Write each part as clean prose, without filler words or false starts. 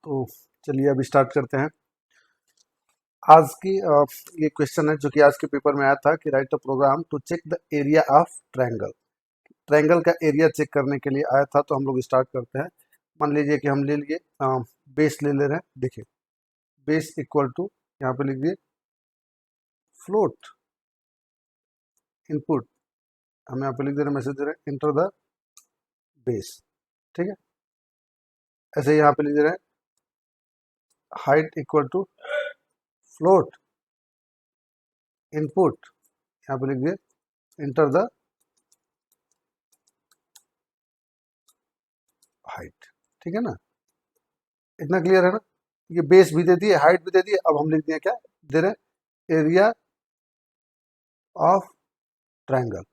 तो चलिए अभी स्टार्ट करते हैं। आज की ये क्वेश्चन है जो कि आज के पेपर में आया था कि write a program to check the area of triangle. Triangle का एरिया चेक करने के लिए आया था, तो हम लोग स्टार्ट करते हैं। मान लीजिए कि हम ले लिए बेस ले ले रहे हैं। देखिए बेस इक्वल टू, यहाँ पे लिख दिए फ्लोट इनपुट, हम यहाँ पे लिख दे रहे हैं, मैसेज दे रहे हैं इंटर द बेस। ठीक है, ऐसे यहाँ पे लिख दे रहे हैं height equal to float input, यहाँ पे लिख दिए इंटर द हाइट। ठीक है ना, इतना क्लियर है ना। ये बेस भी दे दिए, हाइट भी दे दिए। अब हम लिख दिए क्या दे रहे हैं, area of triangle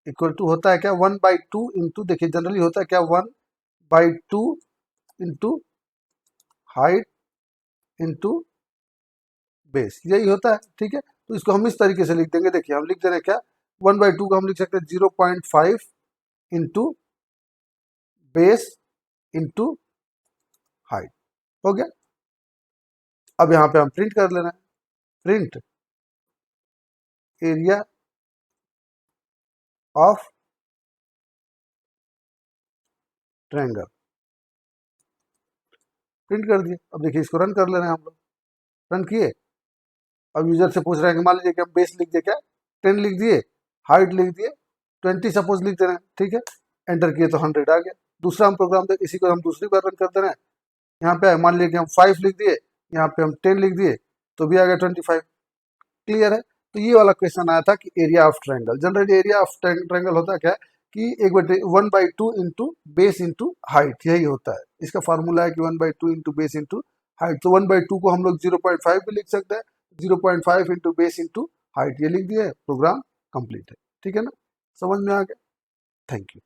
equal to होता है क्या 1/2 इंटू, देखिए जनरली होता है क्या 1/2 इंटू हाइट इंटू बेस, यही होता है। ठीक है, तो इसको हम इस तरीके से लिख देंगे। देखिए हम लिख दे रहे हैं क्या 1/2 को हम लिख सकते हैं 0.5 इंटू बेस इंटू हाइट। हो गया। अब यहाँ पे हम प्रिंट कर लेना है, print area of triangle, print कर दिए। अब देखिए इसको रन कर ले रहे हैं हम लोग, रन किए। अब यूजर से पूछ रहे हैं कि मान लीजिए कि हम बेस लिख दिए क्या 10 लिख दिए, हाइट लिख दिए 20 सपोज लिख दे रहे हैं। ठीक है, एंटर किए तो 100 आ गया। दूसरा हम प्रोग्राम दे, इसी को हम दूसरी बार रन कर दे रहे हैं। यहाँ पे मान लीजिए कि हम 5 लिख दिए, यहाँ पे हम 10 लिख दिए तो भी आ गया 25। क्लियर है। तो ये वाला क्वेश्चन आया था कि area of triangle, generally area of triangle होता है क्या कि 1/2 इंटू बेस इंटू हाइट, यही होता है। इसका फार्मूला है कि 1/2 इंटू बेस इंटू हाइट। तो 1/2 को हम लोग 0.5 भी लिख सकते हैं, 0.5 इंटू बेस इंटू हाइट, ये लिख दिया, प्रोग्राम कंप्लीट है। ठीक है ना, समझ में आ गया। Thank you.